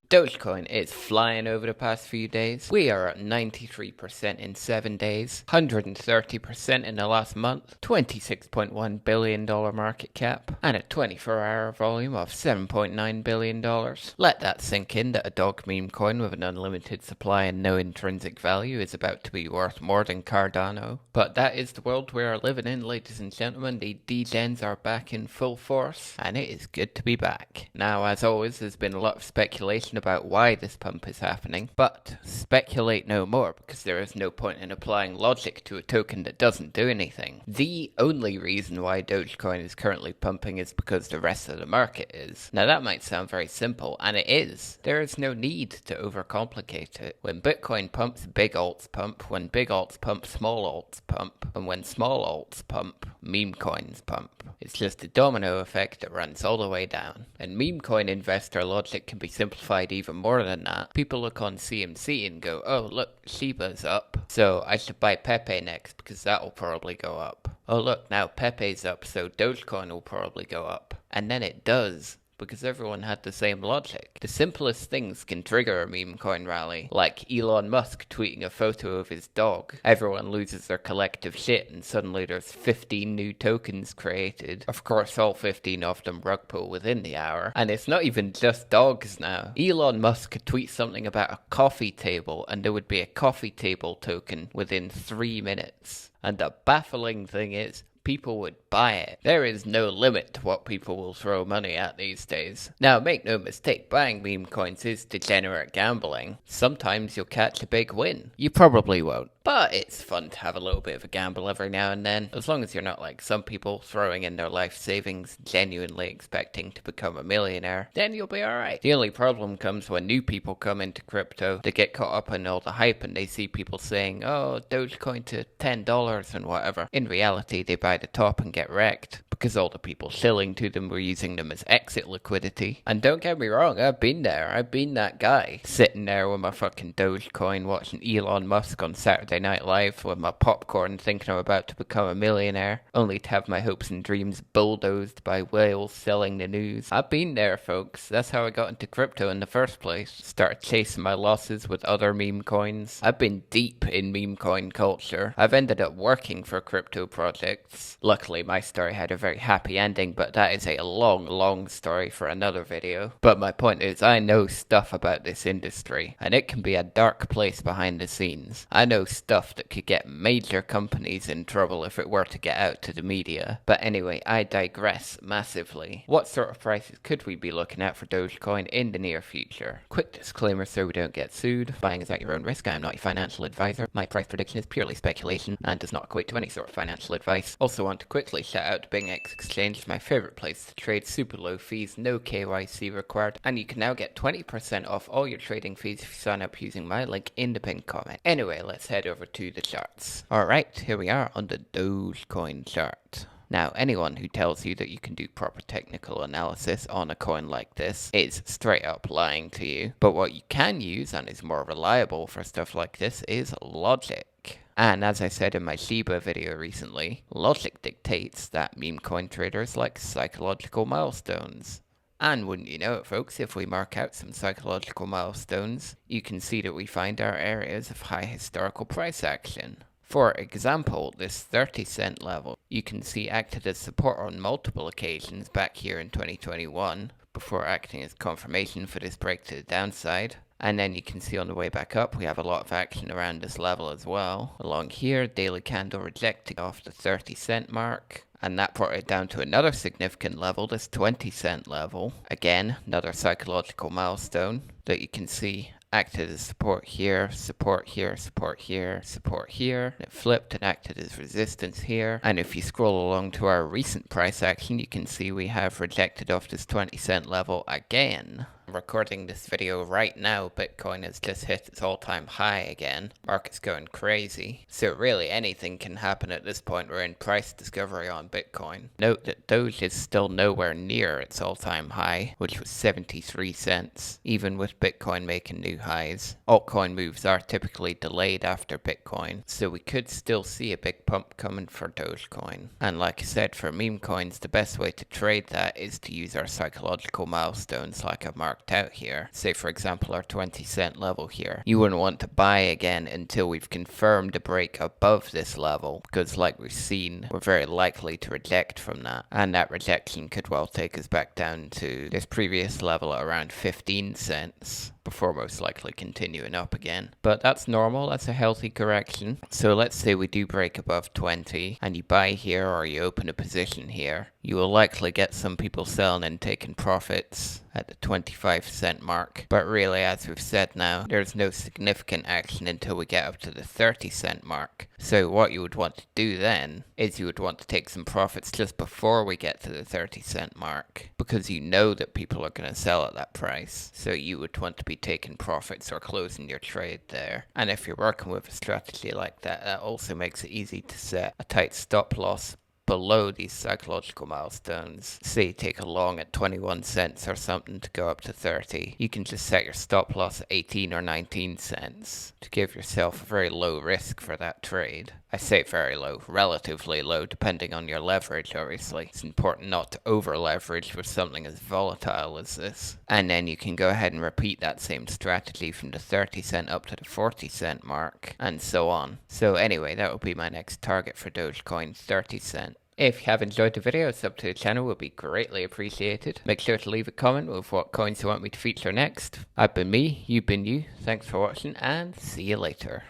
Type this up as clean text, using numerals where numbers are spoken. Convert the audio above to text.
Dogecoin is flying over the past few days. We are at 93% in 7 days, 130% in the last month, $26.1 billion market cap, and a 24-hour volume of $7.9 billion. Let that sink in that a dog meme coin with an unlimited supply and no intrinsic value is about to be worth more than Cardano. But that is the world we are living in, ladies and gentlemen. The degens are back in full force, and it is good to be back. Now, as always, there's been a lot of speculation about why this pump is happening, but speculate no more because there is no point in applying logic to a token that doesn't do anything. The only reason why Dogecoin is currently pumping is because the rest of the market is. Now that might sound very simple, and it is. There is no need to overcomplicate it. When Bitcoin pumps, big alts pump. When big alts pump, small alts pump. And when small alts pump, meme coins pump. It's just a domino effect that runs all the way down. And meme coin investor logic can be simplified even more than that. People look on CMC and go, oh look, Shiba's up, so I should buy Pepe next because that'll probably go up. Oh look, now Pepe's up, so Dogecoin will probably go up. And then it does, because everyone had the same logic. The simplest things can trigger a meme coin rally, like Elon Musk tweeting a photo of his dog. Everyone loses their collective shit and suddenly there's 15 new tokens created. Of course, all 15 of them rug pull within the hour. And it's not even just dogs now. Elon Musk could tweet something about a coffee table and there would be a coffee table token within 3 minutes. And the baffling thing is, people would buy it. There is no limit to what people will throw money at these days. Now, make no mistake, buying meme coins is degenerate gambling. Sometimes you'll catch a big win. You probably won't. But it's fun to have a little bit of a gamble every now and then, as long as you're not like some people throwing in their life savings, genuinely expecting to become a millionaire, then you'll be alright. The only problem comes when new people come into crypto, they get caught up in all the hype and they see people saying, oh, Dogecoin to $10 and whatever. In reality, they buy the top and get wrecked, because all the people shilling to them were using them as exit liquidity. And don't get me wrong, I've been there. I've been that guy, sitting there with my fucking Dogecoin, watching Elon Musk on Saturday Night Live with my popcorn thinking I'm about to become a millionaire, only to have my hopes and dreams bulldozed by whales selling the news. I've been there, folks. That's how I got into crypto in the first place. Started chasing my losses with other meme coins. I've been deep in meme coin culture. I've ended up working for crypto projects. Luckily, my story had a very happy ending, but that is a long story for another video. But my point is, I know stuff about this industry, and it can be a dark place behind the scenes. I know stuff that could get major companies in trouble if it were to get out to the media. But anyway, I digress massively. What sort of prices could we be looking at for Dogecoin in the near future? Quick disclaimer so we don't get sued. Buying is at your own risk. I am not a financial advisor. My price prediction is purely speculation and does not equate to any sort of financial advice. Also want to quickly shout out to Bing X Exchange, my favorite place to trade. Super low fees, no KYC required, and you can now get 20% off all your trading fees if you sign up using my link in the pinned comment. Anyway, let's head over to the charts. Alright, here we are on the Dogecoin chart. Now, anyone who tells you that you can do proper technical analysis on a coin like this is straight up lying to you. But what you can use, and is more reliable for stuff like this, is logic. And as I said in my Shiba video recently, logic dictates that meme coin traders like psychological milestones. And wouldn't you know it, folks, if we mark out some psychological milestones, you can see that we find our areas of high historical price action. For example, this 30-cent level, you can see acted as support on multiple occasions back here in 2021, before acting as confirmation for this break to the downside. And then you can see on the way back up, we have a lot of action around this level as well. Along here, daily candle rejecting off the 30-cent mark. And that brought it down to another significant level, this 20-cent level. Again, another psychological milestone that you can see acted as support here, support here, support here, support here. And it flipped and acted as resistance here. And if you scroll along to our recent price action, you can see we have rejected off this 20-cent level again. Recording this video right now, Bitcoin has just hit its all-time high again. Market's going crazy. So really anything can happen at this point. We're in price discovery on Bitcoin. Note that Doge is still nowhere near its all-time high, which was 73 cents, even with Bitcoin making new highs. Altcoin moves are typically delayed after Bitcoin, so we could still see a big pump coming for Dogecoin. And like I said, for meme coins, the best way to trade that is to use our psychological milestones like I've marked marked out here, say for example our 20-cent level here, you wouldn't want to buy again until we've confirmed a break above this level, because like we've seen, we're very likely to reject from that, and that rejection could well take us back down to this previous level at around 15 cents. Before most likely continuing up again. But that's normal, that's a healthy correction. So let's say we do break above 20 and you buy here or you open a position here. You will likely get some people selling and taking profits at the 25-cent mark. But really, as we've said now, there's no significant action until we get up to the 30-cent mark. So what you would want to do then is you would want to take some profits just before we get to the 30-cent mark, because you know that people are going to sell at that price. So you would want to be taking profits or closing your trade there. And if you're working with a strategy like that, that also makes it easy to set a tight stop loss below these psychological milestones. Say you take a long at 21 cents or something to go up to 30. You can just set your stop loss at 18 or 19 cents to give yourself a very low risk for that trade. I say very low, relatively low, depending on your leverage, obviously. It's important not to over-leverage with something as volatile as this. And then you can go ahead and repeat that same strategy from the 30-cent up to the 40-cent mark, and so on. So anyway, that will be my next target for Dogecoin, 30 cent. If you have enjoyed the video, sub to the channel would be greatly appreciated. Make sure to leave a comment with what coins you want me to feature next. I've been me, you've been you. Thanks for watching, and see you later.